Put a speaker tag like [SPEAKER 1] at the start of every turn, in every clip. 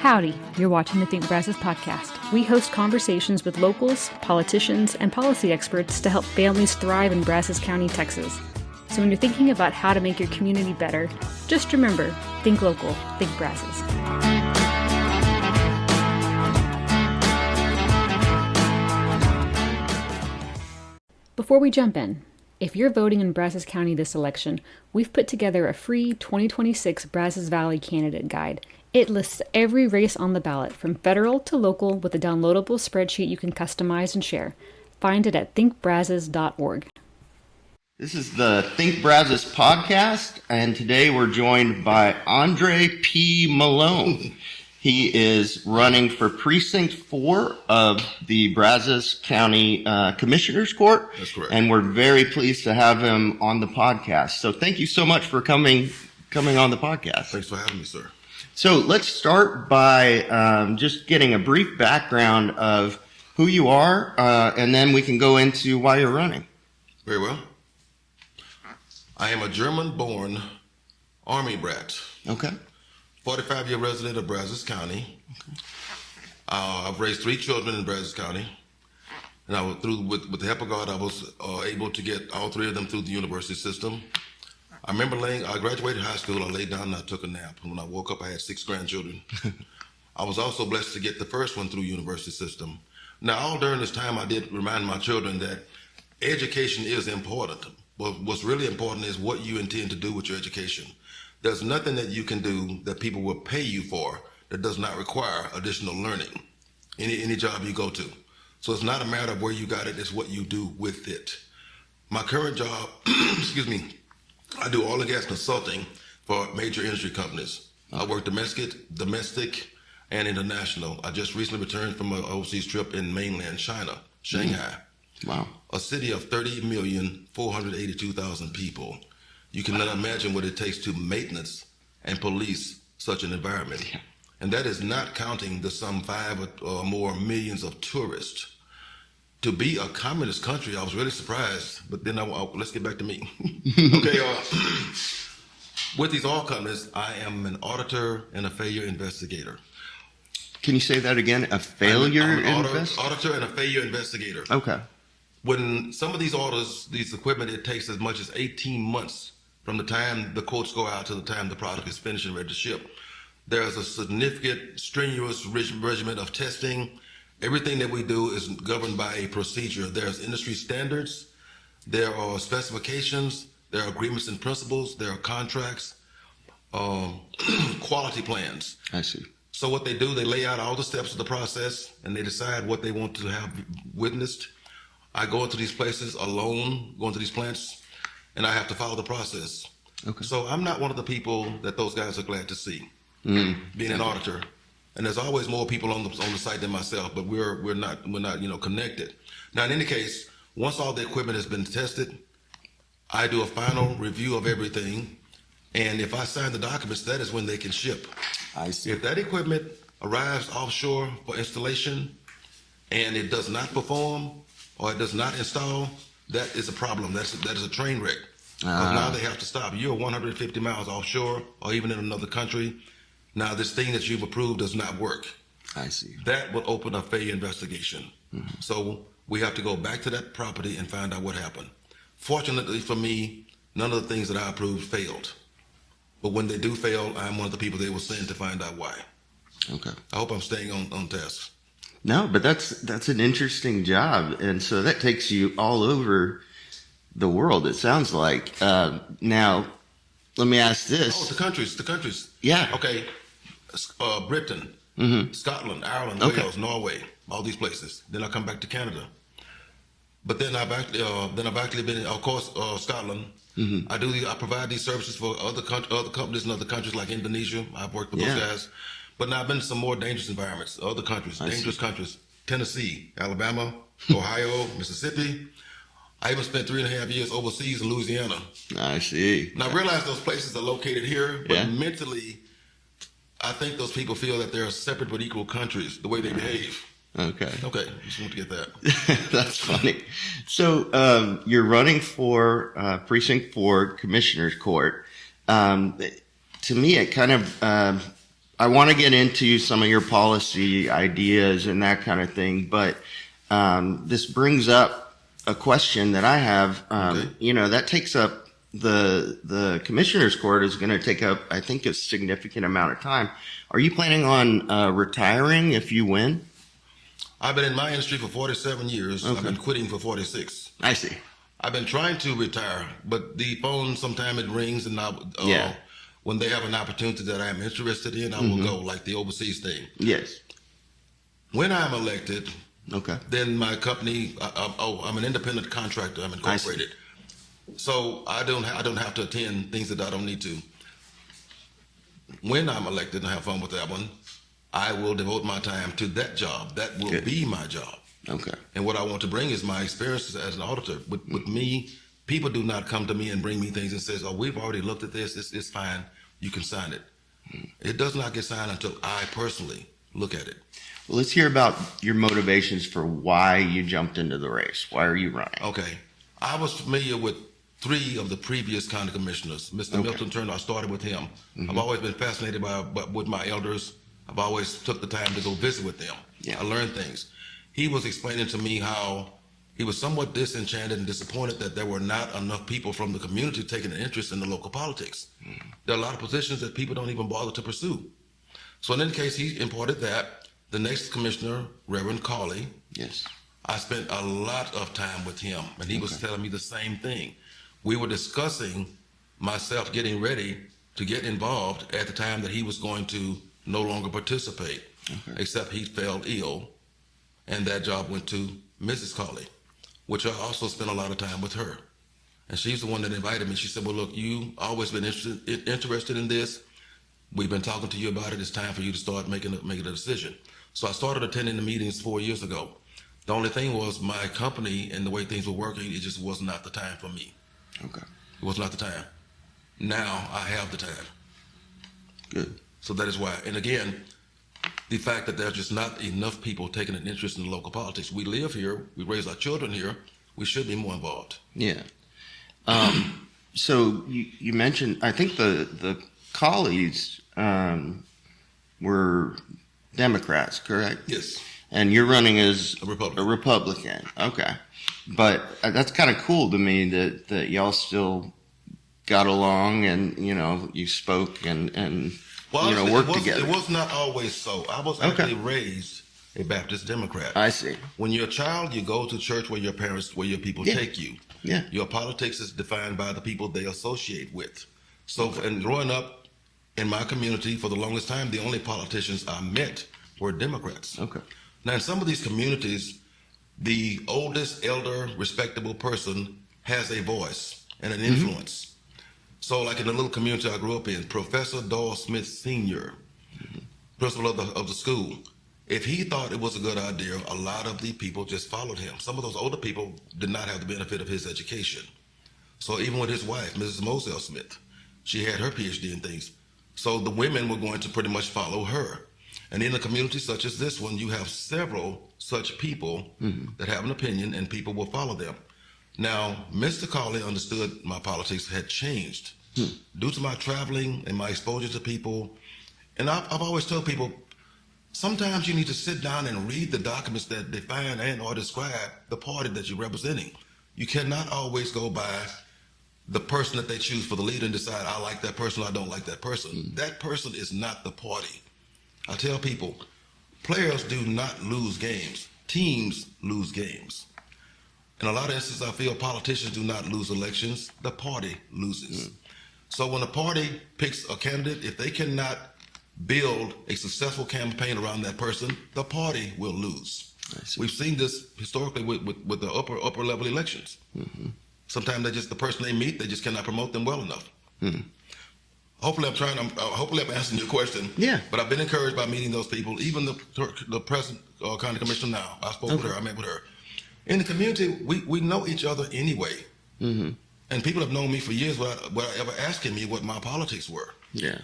[SPEAKER 1] Howdy, you're watching the Think Brazos podcast. We host conversations with locals, politicians, and policy experts to help families thrive in Brazos County, Texas. So when you're thinking about how to make your community better, just remember, think local, think Brazos. Before we jump in, if you're voting in Brazos County this election, we've put together a free 2026 Brazos Valley candidate guide. It lists every race on the ballot, from federal to local, with a downloadable spreadsheet you can customize and share. Find it at thinkbrazos.org.
[SPEAKER 2] This is the Think Brazos podcast, and today we're joined by Andre P. Malone. He is running for Precinct 4 of the Brazos County Commissioner's Court.
[SPEAKER 3] That's correct.
[SPEAKER 2] And we're very pleased to have him on the podcast. So thank you so much for coming on the podcast.
[SPEAKER 3] Thanks for having me, sir.
[SPEAKER 2] So let's start by just getting a brief background of who you are, and then we can go into why you're running.
[SPEAKER 3] Very well. I am a German-born Army brat.
[SPEAKER 2] Okay.
[SPEAKER 3] 45-year resident of Brazos County. Okay. I've raised 3 children in Brazos County, and I was with the help of God, I was able to get all 3 of them through the university system. I remember I graduated high school, I laid down and I took a nap. And when I woke up, I had 6 grandchildren. I was also blessed to get the first one through university system. Now, all during this time, I did remind my children that education is important. But what's really important is what you intend to do with your education. There's nothing that you can do that people will pay you for that does not require additional learning, any job you go to. So it's not a matter of where you got it, it's what you do with it. My current job, I do oil and gas consulting for major industry companies. I work domestic, and international. I just recently returned from an overseas trip in mainland China, Shanghai.
[SPEAKER 2] Wow.
[SPEAKER 3] A city of 30,482,000 people. You cannot imagine what it takes to maintenance and police such an environment. Yeah. And that is not counting the some 5 or more millions of tourists. To be a communist country, I was really surprised, but then let's get back to me. Okay, with these oil companies, I am an auditor and a failure investigator.
[SPEAKER 2] Can you say that again? A failure investigator?
[SPEAKER 3] Auditor and a failure investigator.
[SPEAKER 2] Okay.
[SPEAKER 3] When some of these orders, these equipment, it takes as much as 18 months from the time the quotes go out to the time the product is finished and ready to ship. There's a significant, strenuous regimen of testing. Everything that we do is governed by a procedure. There's industry standards, there are specifications, there are agreements and principles, there are contracts, quality plans.
[SPEAKER 2] I see.
[SPEAKER 3] So what they do, they lay out all the steps of the process and they decide what they want to have witnessed. I go into these places alone, go into these plants, and I have to follow the process. Okay. So I'm not one of the people that those guys are glad to see, being an auditor. And there's always more people on the site than myself, but we're not connected. Now, in any case, once all the equipment has been tested, I do a final review of everything, and if I sign the documents, that is when they can ship.
[SPEAKER 2] I see.
[SPEAKER 3] If that equipment arrives offshore for installation and it does not perform or it does not install, that is a problem. That is a train wreck. Because now they have to stop. You're 150 miles offshore or even in another country. Now, this thing that you've approved does not work.
[SPEAKER 2] I see.
[SPEAKER 3] That will open a failure investigation. Mm-hmm. So we have to go back to that property and find out what happened. Fortunately for me, none of the things that I approved failed. But when they do fail, I'm one of the people they will send to find out why.
[SPEAKER 2] Okay.
[SPEAKER 3] I hope I'm staying on task.
[SPEAKER 2] No, but that's an interesting job. And so that takes you all over the world, it sounds like. Now, let me ask this.
[SPEAKER 3] Oh, the countries.
[SPEAKER 2] Yeah.
[SPEAKER 3] Okay. Britain, Scotland, Ireland, Wales, Norway, all these places. Then I come back to Canada. But then I've actually been, of course, Scotland. Mm-hmm. I provide these services for other companies in other countries like Indonesia. I've worked with those guys. But now I've been to some more dangerous environments, other countries, dangerous countries. Tennessee, Alabama, Ohio, Mississippi. I even spent 3.5 years overseas in Louisiana.
[SPEAKER 2] I see.
[SPEAKER 3] Now I realize those places are located here, but mentally, I think those people feel that they're separate but equal countries, the way they behave.
[SPEAKER 2] Okay.
[SPEAKER 3] Just want to get that.
[SPEAKER 2] That's funny. So you're running for Precinct 4 Commissioner's Court. To me, it kind of I want to get into some of your policy ideas and that kind of thing, but this brings up a question that I have.
[SPEAKER 3] Okay.
[SPEAKER 2] You know, that takes up the commissioner's court is going to take up, I think, a significant amount of time. Are you planning on retiring if you win?
[SPEAKER 3] I've been in my industry for 47 years.
[SPEAKER 2] Okay.
[SPEAKER 3] I've been quitting for 46.
[SPEAKER 2] I see.
[SPEAKER 3] I've been trying to retire, but the phone sometimes it rings, and
[SPEAKER 2] Yeah.
[SPEAKER 3] when they have an opportunity that I am interested in, I will go, like the overseas thing.
[SPEAKER 2] Yes.
[SPEAKER 3] When I'm elected,
[SPEAKER 2] Okay.
[SPEAKER 3] then my company, I'm an independent contractor. I'm incorporated, so I don't have to attend things that I don't need to. When I'm elected and have fun with that one, I will devote my time to that job. That will
[SPEAKER 2] Good.
[SPEAKER 3] be my job.
[SPEAKER 2] Okay.
[SPEAKER 3] And what I want to bring is my experiences as an auditor. With me, people do not come to me and bring me things and says, "Oh, we've already looked at this. It's fine. You can sign it." It does not get signed until I personally look at it.
[SPEAKER 2] Well, let's hear about your motivations for why you jumped into the race. Why are you running?
[SPEAKER 3] Okay. I was familiar with 3 of the previous county commissioners. Mr.
[SPEAKER 2] Okay.
[SPEAKER 3] Milton Turner, I started with him. I've always been fascinated with my elders. I've always took the time to go visit with them.
[SPEAKER 2] Yeah.
[SPEAKER 3] I learned things. He was explaining to me how he was somewhat disenchanted and disappointed that there were not enough people from the community taking an interest in the local politics. There are a lot of positions that people don't even bother to pursue. So in any case, he imparted that. The next commissioner, Reverend Cawley,
[SPEAKER 2] Yes.
[SPEAKER 3] I spent a lot of time with him, and he was telling me the same thing. We were discussing myself getting ready to get involved at the time that he was going to no longer participate, except he fell ill, and that job went to Mrs. Cawley, which I also spent a lot of time with her. And she's the one that invited me. She said, "Well, look, you always been interested in this. We've been talking to you about it. It's time for you to start making a decision." So I started attending the meetings 4 years ago. The only thing was my company and the way things were working, it just was not the time for me.
[SPEAKER 2] Okay.
[SPEAKER 3] It was not the time. Now I have the time.
[SPEAKER 2] Good.
[SPEAKER 3] So that is why. And again, the fact that there's just not enough people taking an interest in the local politics. We live here. We raise our children here. We should be more involved.
[SPEAKER 2] Yeah. So you mentioned, I think the colleagues were Democrats, correct?
[SPEAKER 3] Yes.
[SPEAKER 2] And you're running as
[SPEAKER 3] A Republican.
[SPEAKER 2] a Republican. Okay. But that's kind of cool to me that y'all still got along and, you know, you spoke and worked together.
[SPEAKER 3] It was not always so. I was actually raised a Baptist Democrat.
[SPEAKER 2] I see.
[SPEAKER 3] When you're a child, you go to church where your people take you.
[SPEAKER 2] Yeah.
[SPEAKER 3] Your politics is defined by the people they associate with. So, and growing up in my community for the longest time, the only politicians I met were Democrats.
[SPEAKER 2] Okay.
[SPEAKER 3] Now, in some of these communities, the oldest, elder, respectable person has a voice and an influence. So, like in the little community I grew up in, Professor Doyle Smith Sr., principal of the school, if he thought it was a good idea, a lot of the people just followed him. Some of those older people did not have the benefit of his education. So even with his wife, Mrs. Moselle Smith, she had her PhD in things. So the women were going to pretty much follow her. And in a community such as this one, you have several such people that have an opinion and people will follow them. Now, Mr. Cawley understood my politics had changed due to my traveling and my exposure to people. And I've always told people, sometimes you need to sit down and read the documents that define and or describe the party that you're representing. You cannot always go by the person that they choose for the leader and decide, I like that person, I don't like that person. That person is not the party. I tell people, players do not lose games. Teams lose games. In a lot of instances, I feel politicians do not lose elections. The party loses. So when a party picks a candidate, if they cannot build a successful campaign around that person, the party will lose. We've seen this historically with the upper level elections. Sometimes the person they meet, they just cannot promote them well enough. Hopefully I'm answering your question.
[SPEAKER 2] Yeah.
[SPEAKER 3] But I've been encouraged by meeting those people. Even the present county commissioner now, I spoke with her, I met with her. In the community, we know each other anyway. And people have known me for years without ever asking me what my politics were.
[SPEAKER 2] Yeah.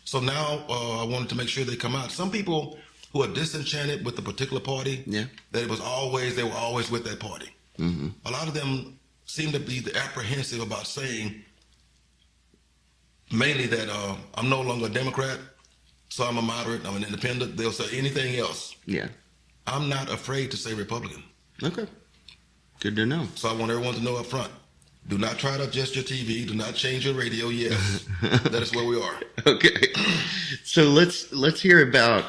[SPEAKER 3] So now I wanted to make sure they come out. Some people who are disenchanted with the particular party, that they were always with that party. A lot of them seem to be apprehensive about saying mainly that I'm no longer a Democrat, So I'm a moderate, I'm an independent. They'll say anything else.
[SPEAKER 2] Yeah.
[SPEAKER 3] I'm not afraid to say Republican.
[SPEAKER 2] Okay. Good to know.
[SPEAKER 3] So I want everyone to know up front. Do not try to adjust your TV. Do not change your radio. Yes, that is where we are.
[SPEAKER 2] Okay. So let's hear about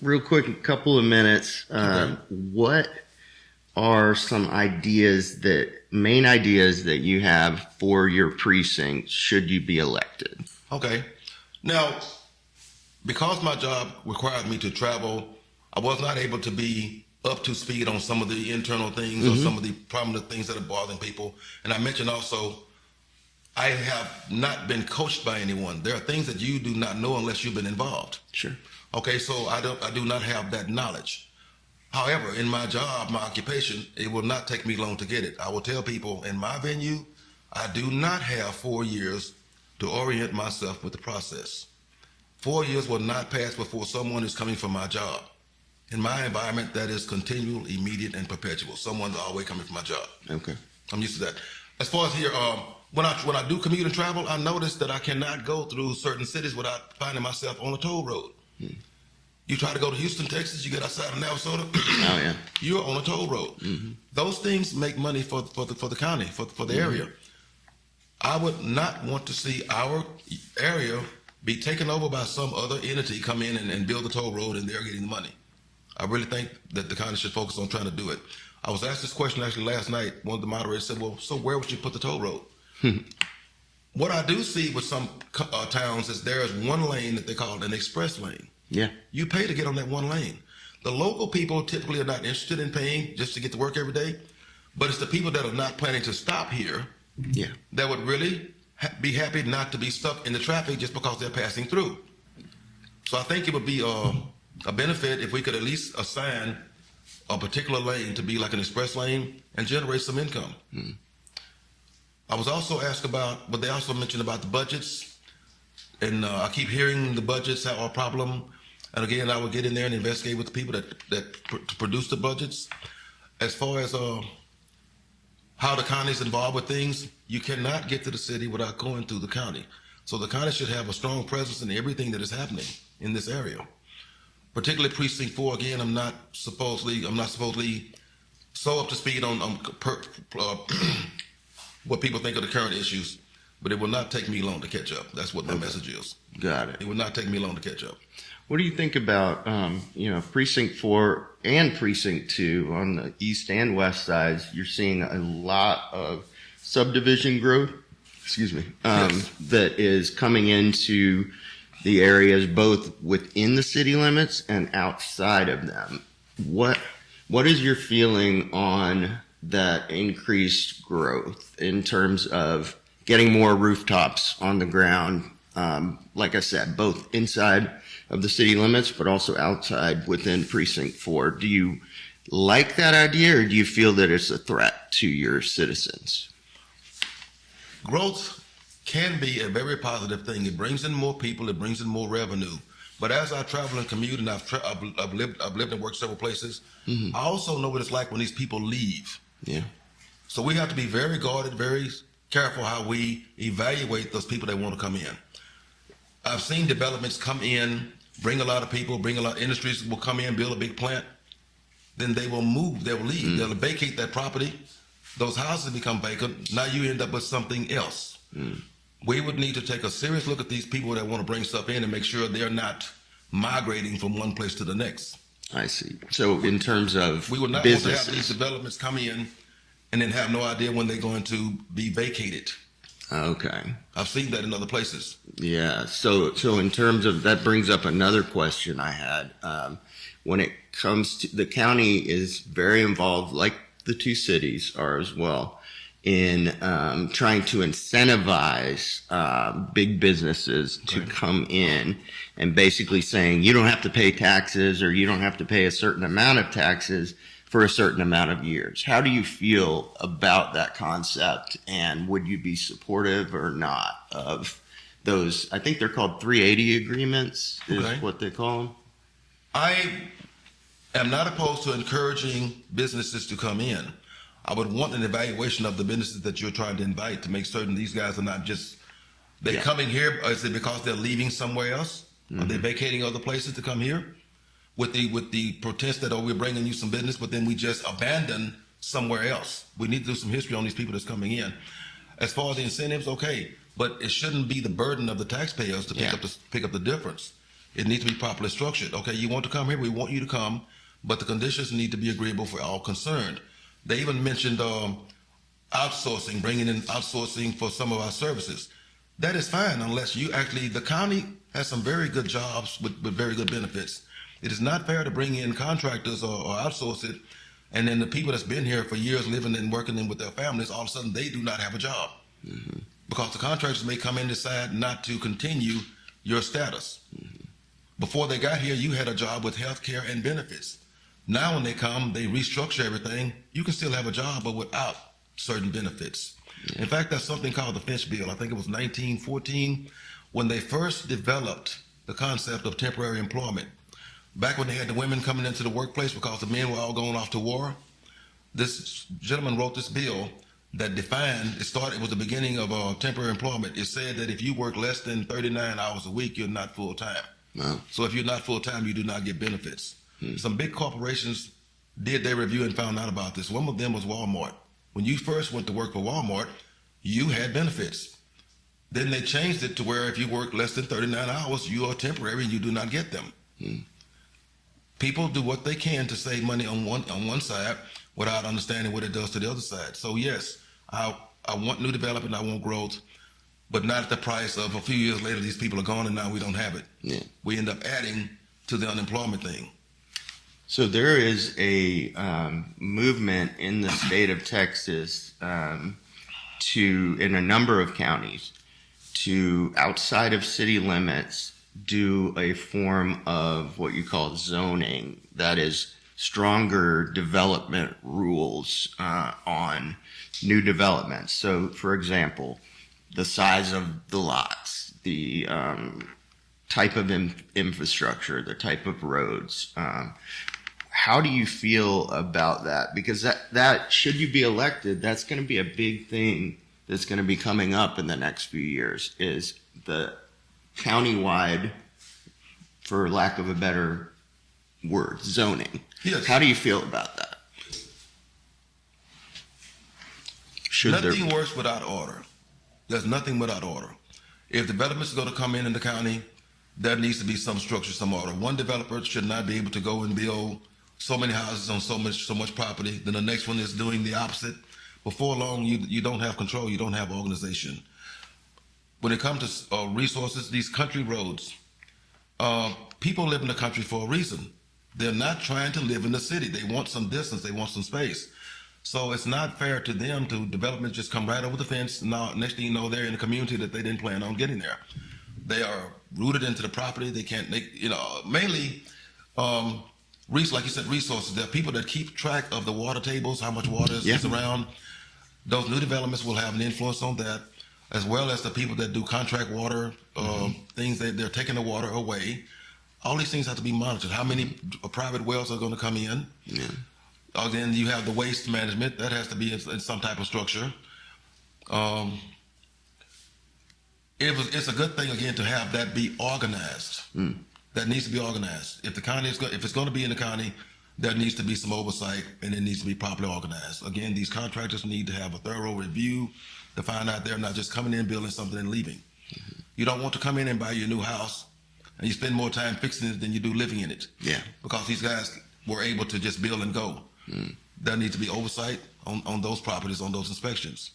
[SPEAKER 2] real quick, a couple of minutes. What are some main ideas that you have for your precinct should you be elected?
[SPEAKER 3] Okay. Now, because my job required me to travel, I was not able to be up to speed on some of the internal things or some of the prominent things that are bothering people. And I mentioned also, I have not been coached by anyone. There are things that you do not know unless you've been involved.
[SPEAKER 2] Sure.
[SPEAKER 3] Okay, so I do not have that knowledge. However, in my job, my occupation, it will not take me long to get it. I will tell people in my venue, I do not have 4 years to orient myself with the process. 4 years will not pass before someone is coming for my job. In my environment, that is continual, immediate, and perpetual. Someone's always coming for my job.
[SPEAKER 2] Okay.
[SPEAKER 3] I'm used to that. As far as here, when I do commute and travel, I notice that I cannot go through certain cities without finding myself on a toll road. You try to go to Houston, Texas, you get outside of Navasota,
[SPEAKER 2] Oh yeah.
[SPEAKER 3] you're on a toll road. Those things make money for the county, for the area. I would not want to see our area be taken over by some other entity come in and build a toll road and they're getting the money. I really think that the county should focus on trying to do it. I was asked this question actually last night. One of the moderators said, well, so where would you put the toll road? What I do see with some towns is there is one lane that they call an express lane.
[SPEAKER 2] Yeah.
[SPEAKER 3] You pay to get on that one lane. The local people typically are not interested in paying just to get to work every day, but it's the people that are not planning to stop here
[SPEAKER 2] Yeah.
[SPEAKER 3] that would really be happy not to be stuck in the traffic just because they're passing through. So I think it would be a benefit if we could at least assign a particular lane to be like an express lane and generate some income. I was also asked about, but they also mentioned about the budgets, and I keep hearing the budgets are a problem. And again, I would get in there and investigate with the people that produce the budgets. As far as how the county is involved with things, you cannot get to the city without going through the county. So the county should have a strong presence in everything that is happening in this area. Particularly Precinct 4, again, I'm not supposedly so up to speed on what people think of the current issues, but it will not take me long to catch up. That's what my message is.
[SPEAKER 2] Got it.
[SPEAKER 3] It will not take me long to catch up.
[SPEAKER 2] What do you think about, Precinct 4 and Precinct 2 on the east and west sides? You're seeing a lot of subdivision growth,
[SPEAKER 3] Yes.
[SPEAKER 2] that is coming into the areas both within the city limits and outside of them. What is your feeling on that increased growth in terms of getting more rooftops on the ground? Like I said, both inside of the city limits, but also outside within Precinct 4. Do you like that idea, or do you feel that it's a threat to your citizens?
[SPEAKER 3] Growth can be a very positive thing. It brings in more people. It brings in more revenue. But as I travel and commute, and I've lived and worked several places, I also know what it's like when these people leave.
[SPEAKER 2] Yeah.
[SPEAKER 3] So we have to be very guarded, very careful how we evaluate those people that want to come in. I've seen developments come in, bring a lot of people, bring a lot of industries will come in, build a big plant. Then they will move, they will leave. They'll vacate that property. Those houses become vacant. Now you end up with something else. We would need to take a serious look at these people that want to bring stuff in and make sure they're not migrating from one place to the next.
[SPEAKER 2] I see. So in terms of
[SPEAKER 3] We would not want to have these developments come in and then have no idea when they're going to be vacated.
[SPEAKER 2] Okay.
[SPEAKER 3] I've seen that in other places.
[SPEAKER 2] Yeah. So in terms of that brings up another question I had. When it comes to the county is very involved, like the two cities are as well, in trying to incentivize big businesses to come in and basically saying you don't have to pay taxes or you don't have to pay a certain amount of taxes for a certain amount of years. How do you feel about that concept, and would you be supportive or not of those? I think they're called 380 agreements is what they call them.
[SPEAKER 3] I am not opposed to encouraging businesses to come in. I would want an evaluation of the businesses that you're trying to invite to make certain these guys are not just, they're coming here, is it because they're leaving somewhere else? Are they vacating other places to come here with the protest that, oh, we're bringing you some business, but then we just abandon somewhere else? We need to do some history on these people that's coming in. As far as the incentives, okay, but it shouldn't be the burden of the taxpayers to pick up the difference. It needs to be properly structured. Okay, you want to come here, we want you to come, but the conditions need to be agreeable for all concerned. They even mentioned outsourcing, bringing in outsourcing for some of our services. That is fine unless you actually, the county has some very good jobs with very good benefits. It is not fair to bring in contractors or outsource it, and then the people that's been here for years living and working in with their families, all of a sudden they do not have a job. Because the contractors may come in and decide not to continue your status. Before they got here, you had a job with health care and benefits. Now when they come, they restructure everything. You can still have a job, but without certain benefits. In fact, that's something called the Finch Bill. I think it was 1914 when they first developed the concept of temporary employment. Back when they had the women coming into the workplace because the men were all going off to war, this gentleman wrote this bill that defined, it was the beginning of temporary employment. It said that if you work less than 39 hours a week, you're not full-time.
[SPEAKER 2] Wow.
[SPEAKER 3] So if you're not full-time, you do not get benefits. Some big corporations did their review and found out about this. One of them was Walmart. When you first went to work for Walmart, you had benefits. Then they changed it to where if you work less than 39 hours, you are temporary and you do not get them. People do what they can to save money on one side without understanding what it does to the other side. So yes, I want new development, I want growth, but not at the price of a few years later, these people are gone and now we don't have it.
[SPEAKER 2] Yeah.
[SPEAKER 3] We end up adding to the unemployment thing.
[SPEAKER 2] So there is a movement in the state of Texas in a number of counties to, outside of city limits, do a form of what you call zoning, that is stronger development rules on new developments. So, for example, the size of the lots, the type of infrastructure, the type of roads. How do you feel about that? Because that should you be elected, that's going to be a big thing that's going to be coming up in the next few years, is the countywide, for lack of a better word, zoning.
[SPEAKER 3] Yes.
[SPEAKER 2] How do you feel about that?
[SPEAKER 3] Nothing works without order. There's nothing without order. If development is going to come in the county, there needs to be some structure, some order. One developer should not be able to go and build so many houses on so much property. Then the next one is doing the opposite. Before long, you don't have control. You don't have organization. When it comes to resources, these country roads, people live in the country for a reason. They're not trying to live in the city. They want some distance. They want some space. So it's not fair to them to development just come right over the fence. Now, next thing you know, they're in a community that they didn't plan on getting there. They are rooted into the property. They can't make, mainly, like you said, resources. There are people that keep track of the water tables, how much water is around. Those new developments will have an influence on that, as well as the people that do contract water, things that they're taking the water away. All these things have to be monitored. How many private wells are going to come in?
[SPEAKER 2] Yeah.
[SPEAKER 3] Then you have the waste management. That has to be in some type of structure. It's a good thing, again, to have that be organized. That needs to be organized. If it's going to be in the county, there needs to be some oversight, and it needs to be properly organized. Again, these contractors need to have a thorough review to find out they're not just coming in, building something, and leaving. You don't want to come in and buy your new house, and you spend more time fixing it than you do living in it. Yeah. Because these guys were able to just build and go. There needs to be oversight on those properties, on those inspections.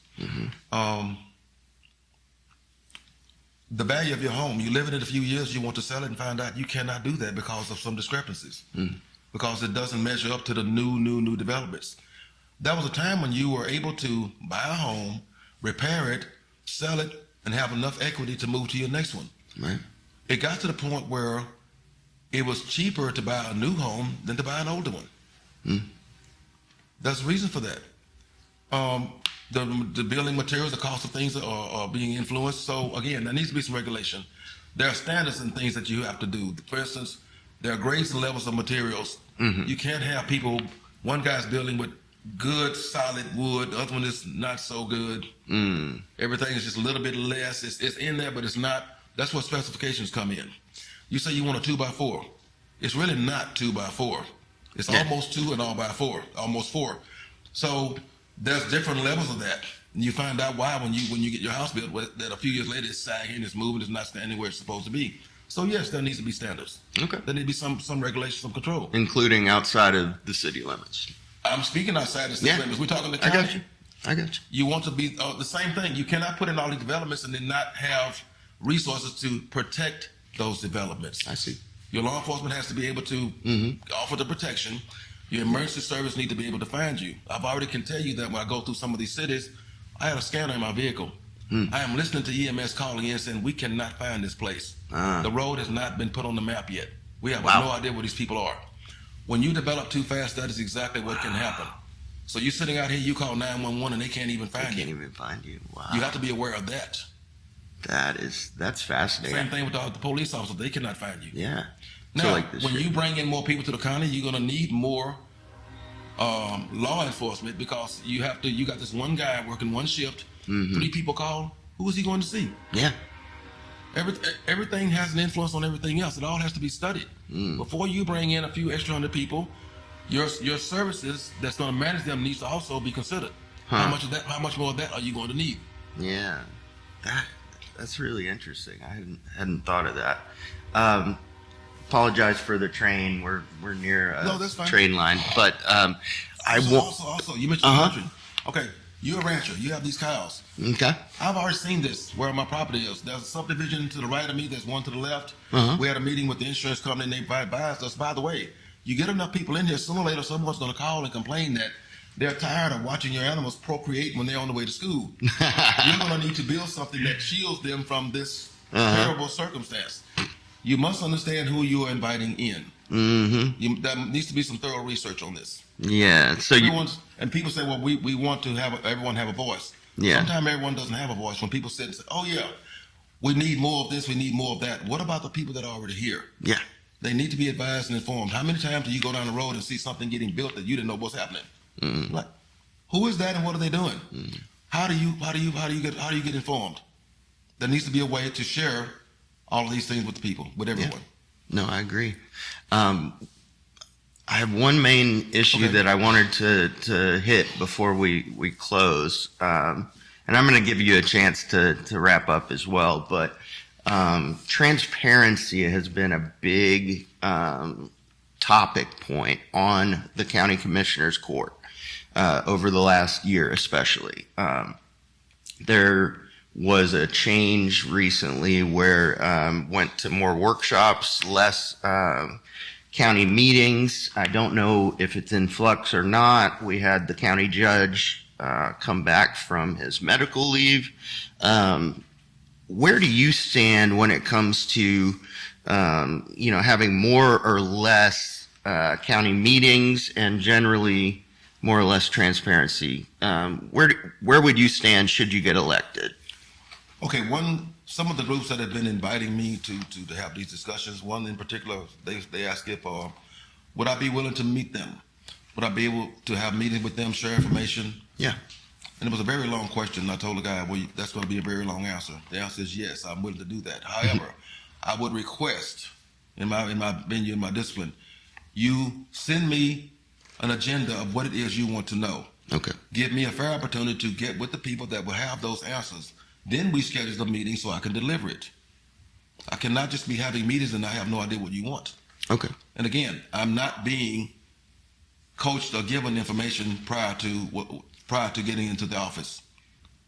[SPEAKER 3] The value of your home, you live in it a few years, you want to sell it and find out you cannot do that because of some discrepancies. Because it doesn't measure up to the new developments. That was a time when you were able to buy a home, repair it, sell it, and have enough equity to move to your next one. Right. It got to the point where it was cheaper to buy a new home than to buy an older one. There's a reason for that. The building materials, the cost of things are being influenced. So again, there needs to be some regulation. There are standards and things that you have to do. For instance, there are grades and levels of materials. You can't have people, one guy's building with good solid wood, the other one is not so good. Everything is just a little bit less. It's in there, but it's not. That's where specifications come in. You say you want a 2x4. It's really not 2x4. It's almost 2 and all by 4, almost 4. So there's different levels of that. And you find out why when you get your house built, that a few years later it's sagging, it's moving, it's not standing where it's supposed to be. So yes, there needs to be standards.
[SPEAKER 2] Okay.
[SPEAKER 3] There needs to be some regulation, some control.
[SPEAKER 2] Including outside of the city limits.
[SPEAKER 3] I'm speaking outside the city limits. We're talking the county.
[SPEAKER 2] I got you.
[SPEAKER 3] You want to be the same thing. You cannot put in all these developments and then not have resources to protect those developments.
[SPEAKER 2] I see.
[SPEAKER 3] Your law enforcement has to be able to offer the protection. Your emergency service need to be able to find you. I've already can tell you that when I go through some of these cities, I had a scanner in my vehicle. I am listening to EMS calling in saying, we cannot find this place. The road has not been put on the map yet. We have no idea where these people are. When you develop too fast, that is exactly what can happen. So you're sitting out here, you call 911 and they can't even find you.
[SPEAKER 2] They can't even find you. Wow.
[SPEAKER 3] You have to be aware of that.
[SPEAKER 2] That's fascinating.
[SPEAKER 3] Same thing with the police officers. They cannot find you.
[SPEAKER 2] Yeah.
[SPEAKER 3] Now,
[SPEAKER 2] So like this
[SPEAKER 3] when
[SPEAKER 2] shit.
[SPEAKER 3] you bring in more people to the county, you're going to need more law enforcement because you got this one guy working one shift, 3 people call. Who is he going to see?
[SPEAKER 2] Yeah.
[SPEAKER 3] Everything has an influence on everything else. It all has to be studied. Before you bring in a few extra 100 people, your services that's going to manage them needs to also be considered. How much more of that are you going to need?
[SPEAKER 2] Yeah. That's really interesting. I hadn't thought of that. Apologize for the train. We're near a
[SPEAKER 3] that's fine.
[SPEAKER 2] train line, but
[SPEAKER 3] Also, you mentioned country. Okay, you're a rancher. You have these cows.
[SPEAKER 2] Okay.
[SPEAKER 3] I've already seen this where my property is. There's a subdivision to the right of me. There's one to the left. We had a meeting with the insurance company and they advised us, by the way, you get enough people in here, sooner or later someone's going to call and complain that they're tired of watching your animals procreate when they're on the way to school. You're going to need to build something that shields them from this terrible circumstance. You must understand who you are inviting in. There needs to be some thorough research on this.
[SPEAKER 2] Yeah. So
[SPEAKER 3] and people say, well, we want to have everyone have a voice.
[SPEAKER 2] Yeah.
[SPEAKER 3] Sometimes everyone doesn't have a voice. When people sit and say, oh yeah, we need more of this, we need more of that. What about the people that are already here?
[SPEAKER 2] Yeah.
[SPEAKER 3] They need to be advised and informed. How many times do you go down the road and see something getting built that you didn't know what's happening? Like, who is that and what are they doing? How do you get informed? There needs to be a way to share all of these things with the people, with everyone.
[SPEAKER 2] No, I agree. I have one main issue that I wanted to hit before we close, and I'm going to give you a chance to wrap up as well. But transparency has been a big topic point on the county commissioner's court over the last year, especially. There was a change recently where went to more workshops, less county meetings. I don't know if it's in flux or not. We had the county judge come back from his medical leave. Where do you stand when it comes to having more or less county meetings and generally more or less transparency? Where would you stand should you get elected?
[SPEAKER 3] Okay, some of the groups that have been inviting me to have these discussions, one in particular, they asked if would I be willing to meet them? Would I be able to have meetings with them, share information?
[SPEAKER 2] Yeah.
[SPEAKER 3] And it was a very long question. I told the guy, well, that's going to be a very long answer. The answer is yes, I'm willing to do that. However, I would request, in my venue, in my discipline, you send me an agenda of what it is you want to know.
[SPEAKER 2] Okay.
[SPEAKER 3] Give me a fair opportunity to get with the people that will have those answers. Then we schedule the meeting so I can deliver it. I cannot just be having meetings and I have no idea what you want.
[SPEAKER 2] Okay.
[SPEAKER 3] And again, I'm not being coached or given information prior to getting into the office.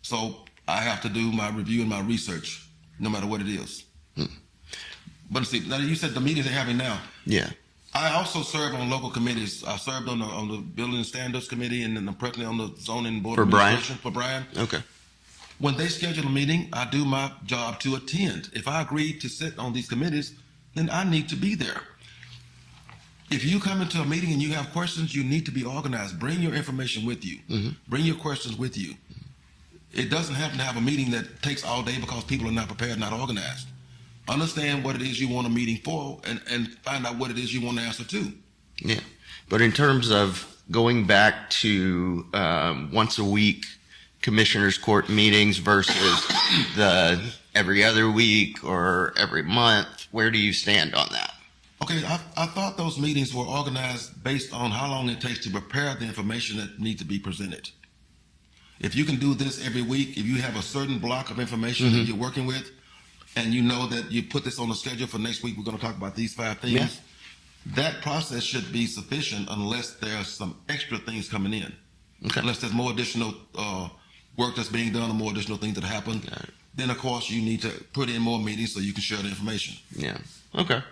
[SPEAKER 3] So I have to do my review and my research, no matter what it is. But see, now you said the meetings they're having now.
[SPEAKER 2] Yeah.
[SPEAKER 3] I also serve on local committees. I served on the Building Standards Committee and then I'm presently on the Zoning Board of Administration for Bryan.
[SPEAKER 2] Okay.
[SPEAKER 3] When they schedule a meeting, I do my job to attend. If I agree to sit on these committees, then I need to be there. If you come into a meeting and you have questions, you need to be organized. Bring your information with you. Bring your questions with you. It doesn't happen to have a meeting that takes all day because people are not prepared, not organized. Understand what it is you want a meeting for and find out what it is you want to answer to.
[SPEAKER 2] Yeah. But in terms of going back to once a week commissioners court meetings versus the every other week or every month? Where do you stand on that?
[SPEAKER 3] Okay, I thought those meetings were organized based on how long it takes to prepare the information that needs to be presented. If you can do this every week, if you have a certain block of information that you're working with, and you know that you put this on the schedule for next week, we're going to talk about these 5 things,
[SPEAKER 2] Yeah.
[SPEAKER 3] that process should be sufficient unless there's some extra things coming in.
[SPEAKER 2] Okay.
[SPEAKER 3] Unless there's more additional work that's being done or more additional things that happen, then of course you need to put in more meetings so you can share the information.
[SPEAKER 2] Yeah. Okay.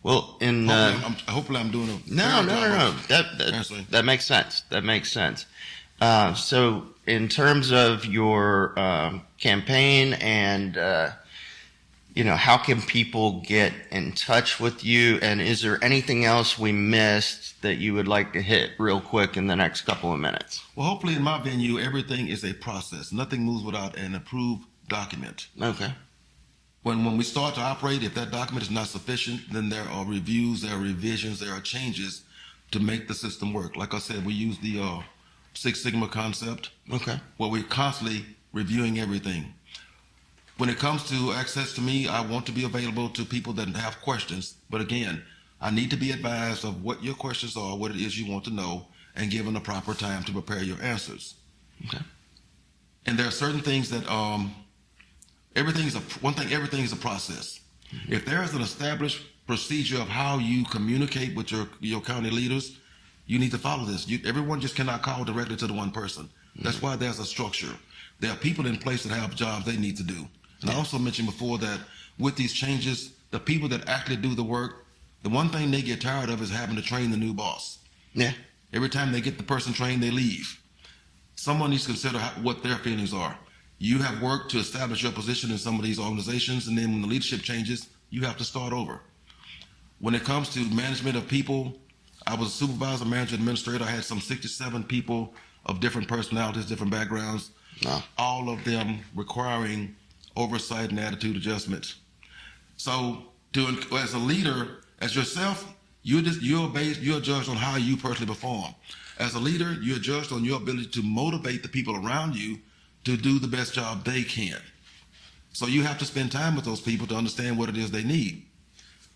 [SPEAKER 2] Well,
[SPEAKER 3] Hopefully I'm doing a
[SPEAKER 2] no.
[SPEAKER 3] answering.
[SPEAKER 2] That makes sense. That makes sense. So, in terms of your campaign and how can people get in touch with you? And is there anything else we missed that you would like to hit real quick in the next couple of minutes?
[SPEAKER 3] Well, hopefully in my venue, everything is a process. Nothing moves without an approved document.
[SPEAKER 2] Okay.
[SPEAKER 3] When we start to operate, if that document is not sufficient, then there are reviews, there are revisions, there are changes to make the system work. Like I said, we use the Six Sigma concept.
[SPEAKER 2] Okay.
[SPEAKER 3] Where we're constantly reviewing everything. When it comes to access to me, I want to be available to people that have questions. But again, I need to be advised of what your questions are, what it is you want to know, and given the proper time to prepare your answers.
[SPEAKER 2] Okay.
[SPEAKER 3] And there are certain things that everything is a process. If there is an established procedure of how you communicate with your county leaders, you need to follow this. Everyone just cannot call directly to the one person. That's why there's a structure. There are people in place that have jobs they need to do. And I also mentioned before that with these changes, the people that actually do the work, the one thing they get tired of is having to train the new boss.
[SPEAKER 2] Yeah.
[SPEAKER 3] Every time they get the person trained, they leave. Someone needs to consider what their feelings are. You have worked to establish your position in some of these organizations, and then when the leadership changes, you have to start over. When it comes to management of people, I was a supervisor, manager, administrator. I had some 67 people of different personalities, different backgrounds, all of them requiring oversight and attitude adjustments. So, as a leader, as yourself, you're judged on how you personally perform. As a leader, you're judged on your ability to motivate the people around you to do the best job they can. So you have to spend time with those people to understand what it is they need.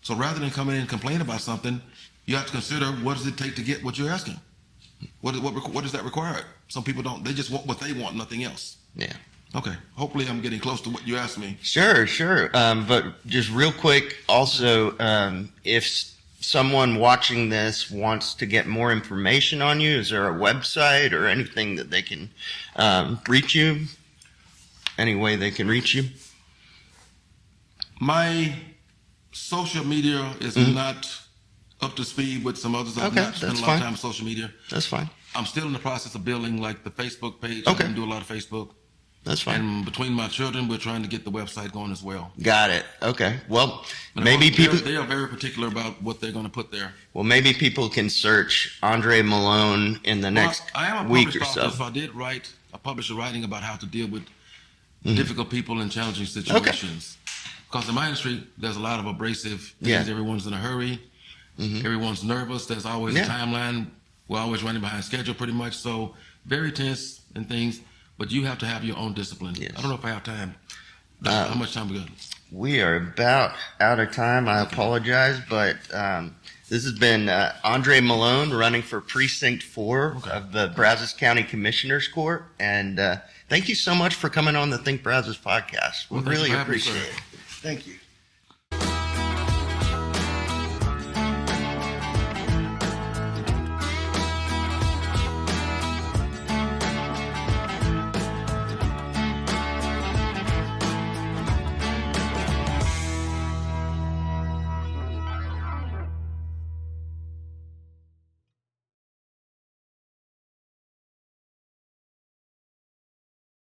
[SPEAKER 3] So rather than come in and complain about something, you have to consider what does it take to get what you're asking. What is that required? Some people don't. They just want what they want, nothing else.
[SPEAKER 2] Yeah.
[SPEAKER 3] Okay. Hopefully I'm getting close to what you asked me.
[SPEAKER 2] Sure. But just real quick, also, if someone watching this wants to get more information on you, is there a website or anything that they can reach you? Any way they can reach you?
[SPEAKER 3] My social media is not up to speed with some others. I've not spent a lot of time on social media.
[SPEAKER 2] That's fine.
[SPEAKER 3] I'm still in the process of building like the Facebook page.
[SPEAKER 2] Okay.
[SPEAKER 3] I can do a lot of Facebook.
[SPEAKER 2] That's fine.
[SPEAKER 3] And between my children, we're trying to get the website going as well.
[SPEAKER 2] Got it. Okay. Well,
[SPEAKER 3] But
[SPEAKER 2] maybe people.
[SPEAKER 3] they are very particular about what they're going to put there.
[SPEAKER 2] Well, maybe people can search Andre Malone in the next
[SPEAKER 3] I am a
[SPEAKER 2] week or
[SPEAKER 3] published
[SPEAKER 2] so.
[SPEAKER 3] author, so I did publish a writing about how to deal with difficult people in challenging situations. Because in my industry, there's a lot of abrasive things.
[SPEAKER 2] Yeah.
[SPEAKER 3] Everyone's in a hurry. Everyone's nervous. There's always a timeline. We're always running behind schedule pretty much. So very tense and things. But you have to have your own discipline.
[SPEAKER 2] Yes.
[SPEAKER 3] I don't know if I have time. How much time we got?
[SPEAKER 2] We are about out of time. I apologize, but this has been Andre Malone running for Precinct 4 of the Brazos County Commissioner's Court. And thank you so much for coming on the Think Brazos podcast. We really appreciate it. Thank you.